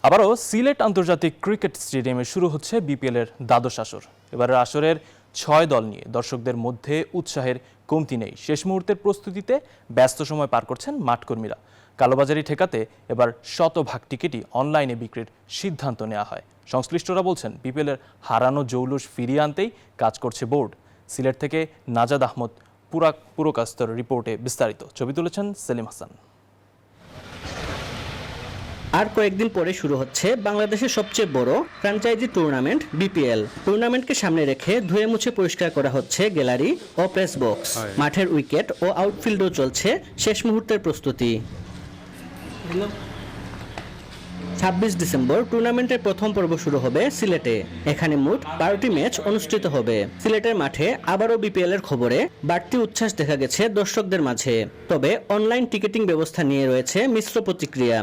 আবারও সিলেট আন্তর্জাতিক ক্রিকেট স্টেডিয়ামে শুরু হচ্ছে বিপিএলের দ্বাদশ আসর। এবারের আসরের 6 দল নিয়ে দর্শকদের মধ্যে উৎসাহের কমতি নেই। শেষ মুহূর্তের প্রস্তুতিতে ব্যস্ত সময় পার করছেন মাঠকর্মীরা। কালোবাজারি ঠেকাতে এবার শতভাগ টিকিটই অনলাইনে বিক্রির সিদ্ধান্ত নেওয়া হয়। সংশ্লিষ্টরা বলছেন বিপিএলের হারানো জৌলুস ফিরিয়ে আনতেই কাজ করছে বোর্ড। সিলেট থেকে নাজাদ আহমদ পুরকাস্তর রিপোর্টে বিস্তারিত। ছবি তুলেছেন সেলিম হাসান। আর কয়েকদিন পরে শুরু হচ্ছে বাংলাদেশের সবচেয়ে বড় ফ্র্যাঞ্চাইজি টুর্নামেন্ট বিপিএল। টুর্নামেন্টকে সামনে রেখে ধুয়ে মুছে পরিষ্কার করা হচ্ছে গ্যালারি ও প্রেস বক্স। মাঠের উইকেট ও আউটফিল্ডও চলছে শেষ মুহূর্তের প্রস্তুতি। 26 ডিসেম্বর টুর্নামেন্টের প্রথম পর্ব শুরু হবে সিলেটে। এখানে মোট 12টি ম্যাচ অনুষ্ঠিত হবে। সিলেটের মাঠে আবারও বিপিএল এর খবরে বাড়তি উচ্ছ্বাস দেখা গেছে দর্শকদের মাঝে। তবে অনলাইন টিকিটিং ব্যবস্থা নিয়ে রয়েছে মিশ্র প্রতিক্রিয়া।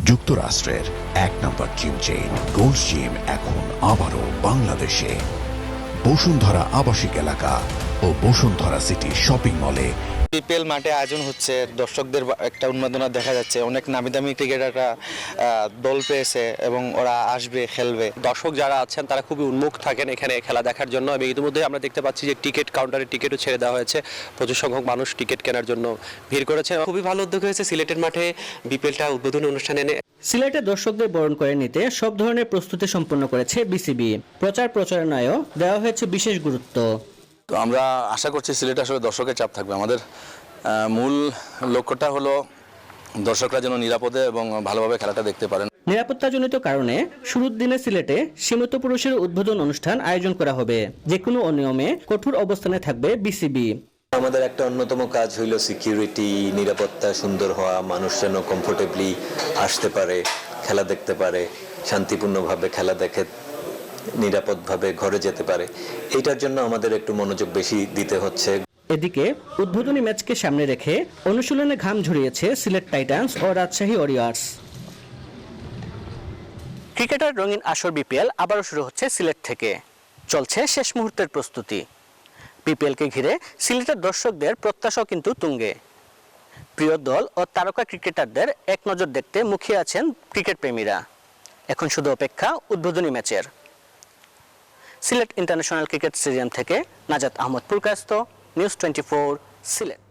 যুক্তরাষ্ট্রের 1 নম্বর জিম চেইন গোল্ড জিম এখন আবারও বাংলাদেশে। বসুন্ধরা আবাসিক এলাকা ও বসুন্ধরা সিটি শপিং মলে বিপিএল মাঠে আয়োজন হচ্ছে, দর্শকদের একটা উন্মাদনা দেখা যাচ্ছে। অনেক নামি দামি ক্রিকেটাররা দল পেয়েছে এবং ওরা আসবে, খেলবে। দর্শক যারা আছেন তারা খুবই উন্মুখ থাকেন এখানে খেলা দেখার জন্য। এবং ইতিমধ্যে আমরা দেখতে পাচ্ছি যে টিকিট কাউন্টারে টিকিটও ছেড়ে দেওয়া হয়েছে। প্রচুর সংখ্যক মানুষ টিকিট কেনার জন্য ভিড় করেছে। খুবই ভালো উদ্যোগ হয়েছে সিলেটের মাঠে বিপিএলটা উদ্বোধনী অনুষ্ঠানে এনে। সিলেটে দর্শকদের বরণ করে নিতে সব ধরনের প্রস্তুতি সম্পন্ন করেছে বিসিবি। প্রচার প্রচারণায়ও দেওয়া হয়েছে বিশেষ গুরুত্ব। তো আমরা আশা করছি সিলেটে আসলে দর্শকের চাপ থাকবে। আমাদের মূল লক্ষ্যটা হলো দর্শকরা যেন নিরাপদে এবং ভালোভাবে খেলাটা দেখতে পারেন। নিরাপত্তাজনিত কারণে শুরুর দিনে সিলেটে সীমিত পুরুষের উদ্বোধন অনুষ্ঠান আয়োজন করা হবে। যে কোনো অনিয়মে কঠোর অবস্থানে থাকবে বিসিবি। আমাদের একটা অন্যতম কাজ হইল সিকিউরিটি, নিরাপত্তা সুন্দর হওয়া, মানুষ যেন কমফোর্টেবলি আসতে পারে, খেলা দেখতে পারে, শান্তিপূর্ণভাবে খেলা দেখে নিরাপদভাবে ঘরে যেতে পারে। এইটার জন্য আমাদের একটু মনোযোগ বেশি দিতে হচ্ছে। এদিকে উদ্বোধনী ম্যাচকে সামনে রেখে অনুশীলনে ঘাম ঝরিয়েছে সিলেট টাইটান্স ও রাজশাহী ওয়ারিয়র্স। ক্রিকেটের রঙিন আসর বিপিএল আবারও শুরু হচ্ছে সিলেট থেকে। চলছে শেষ মুহূর্তের প্রস্তুতি। বিপিএলকে ঘিরে সিলেটের দর্শকদের প্রত্যাশাও কিন্তু তুঙ্গে। প্রিয় দল ও তারকা ক্রিকেটারদের এক নজর দেখতে মুখিয়ে আছেন ক্রিকেট প্রেমীরা। এখন শুধু অপেক্ষা উদ্বোধনী ম্যাচের। সিলেট ইন্টারন্যাশনাল ক্রিকেট স্টেডিয়াম থেকে নাজাদ আহমদ পুরকাস্ত, নিউজ 24, সিলেট।